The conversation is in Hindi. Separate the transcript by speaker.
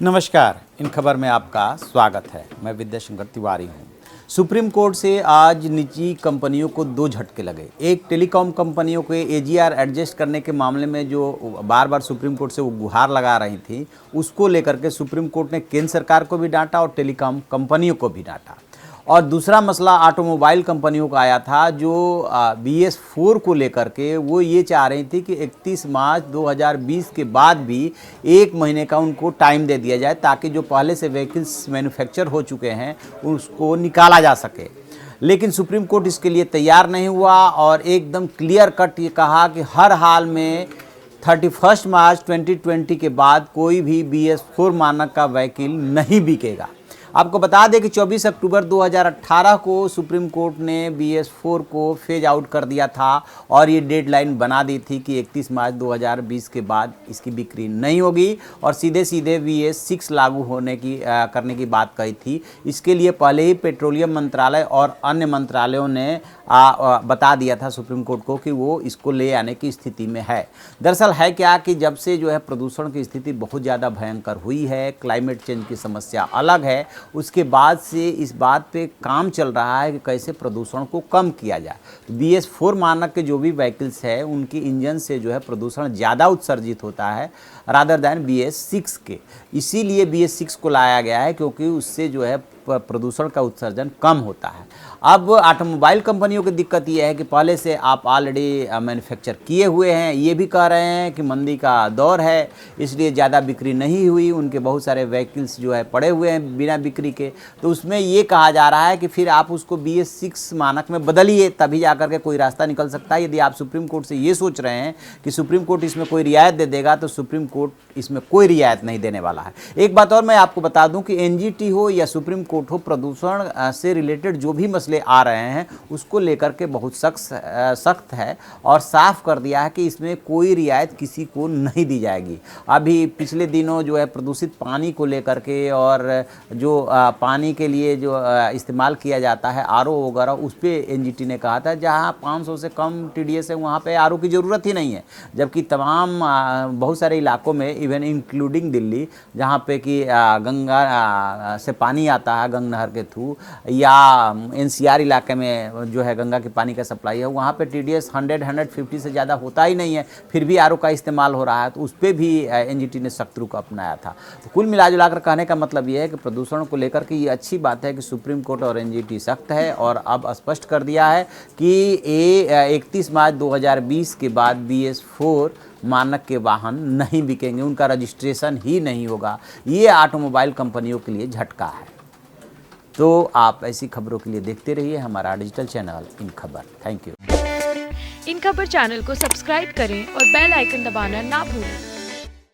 Speaker 1: नमस्कार, इन खबर में आपका स्वागत है। मैं विद्याशंकर तिवारी हूँ। सुप्रीम कोर्ट से आज निजी कंपनियों को दो झटके लगे। एक, टेलीकॉम कंपनियों के एजीआर एडजस्ट करने के मामले में जो बार बार सुप्रीम कोर्ट से वो गुहार लगा रही थी, उसको लेकर के सुप्रीम कोर्ट ने केंद्र सरकार को भी डांटा और टेलीकॉम कंपनियों को भी डांटा। और दूसरा मसला ऑटोमोबाइल कंपनियों का आया था, जो BS4 को लेकर के वो ये चाह रही थी कि 31 मार्च 2020 के बाद भी 1 महीने का उनको टाइम दे दिया जाए, ताकि जो पहले से व्हीकल्स मैन्युफैक्चर हो चुके हैं उसको निकाला जा सके। लेकिन सुप्रीम कोर्ट इसके लिए तैयार नहीं हुआ और एकदम क्लियर कट ये कहा कि हर हाल में 31 मार्च 2020 के बाद कोई भी BS4 मानक का व्हीकल नहीं बिकेगा। आपको बता दें कि 24 अक्टूबर 2018 को सुप्रीम कोर्ट ने BS4 को फेज आउट कर दिया था और ये डेडलाइन बना दी थी कि 31 मार्च 2020 के बाद इसकी बिक्री नहीं होगी और सीधे सीधे BS6 लागू होने की करने की बात कही थी। इसके लिए पहले ही पेट्रोलियम मंत्रालय और अन्य मंत्रालयों ने बता दिया था सुप्रीम कोर्ट को कि वो इसको ले आने की स्थिति में है। दरअसल है क्या कि जब से जो है प्रदूषण की स्थिति बहुत ज़्यादा भयंकर हुई है, क्लाइमेट चेंज की समस्या अलग है, उसके बाद से इस बात पे काम चल रहा है कि कैसे प्रदूषण को कम किया जाए। तो BS4 मानक के जो भी व्हीकल्स है उनकी इंजन से जो है प्रदूषण ज़्यादा उत्सर्जित होता है रादर दैन BS6 के। इसीलिए BS6 को लाया गया है, क्योंकि उससे जो है प्रदूषण का उत्सर्जन कम होता है। अब ऑटोमोबाइल कंपनियों की दिक्कत ये है कि पहले से आप ऑलरेडी मैन्युफैक्चर किए हुए हैं, ये भी कह रहे हैं कि मंदी का दौर है इसलिए ज़्यादा बिक्री नहीं हुई, उनके बहुत सारे व्हीकल्स जो है पड़े हुए हैं बिना बिक्री के। तो उसमें ये कहा जा रहा है कि फिर आप उसको BS6 मानक में बदलिए, तभी जाकर के कोई रास्ता निकल सकता है। यदि आप सुप्रीम कोर्ट से ये सोच रहे हैं कि सुप्रीम कोर्ट इसमें कोई रियायत दे देगा, तो सुप्रीम कोर्ट इसमें कोई रियायत नहीं देने वाला है। एक बात और मैं आपको बता दूं कि NGT हो या सुप्रीम कोर्ट हो, प्रदूषण से रिलेटेड जो भी मसले आ रहे हैं उसको लेकर के बहुत सख्त है और साफ कर दिया है कि इसमें कोई रियायत किसी को नहीं दी जाएगी। अभी पिछले दिनों जो है प्रदूषित पानी को लेकर के और जो पानी के लिए जो इस्तेमाल किया जाता है RO वगैरह, उस पर NGT ने कहा था जहां 500 से कम TDS है वहां पे RO की ज़रूरत ही नहीं है, जबकि तमाम बहुत सारे इलाकों में, इवन इंक्लूडिंग दिल्ली, जहां पे कि गंगा से पानी आता है गंगा नहर के थ्रू, या NCR इलाके में जो है गंगा के पानी का सप्लाई है, वहाँ पे TDS 100-150 से ज़्यादा होता ही नहीं है, फिर भी RO का इस्तेमाल हो रहा है। तो उस पर भी NGT ने सख्त रुख अपनाया था। तो कुल मिलाजुलाकर कहने का मतलब ये है कि प्रदूषण को लेकर के ये अच्छी बात है कि सुप्रीम कोर्ट और NGT सख्त है और अब स्पष्ट कर दिया है कि 31 मार्च 2020 के बाद BS4 मानक के वाहन नहीं बिकेंगे, उनका रजिस्ट्रेशन ही नहीं होगा। ये ऑटोमोबाइल कंपनियों के लिए झटका है। तो आप ऐसी खबरों के लिए देखते रहिए हमारा डिजिटल चैनल इन खबर। Thank you.
Speaker 2: इन खबर चैनल को सब्सक्राइब करें और बेल आइकन दबाना ना भूलें।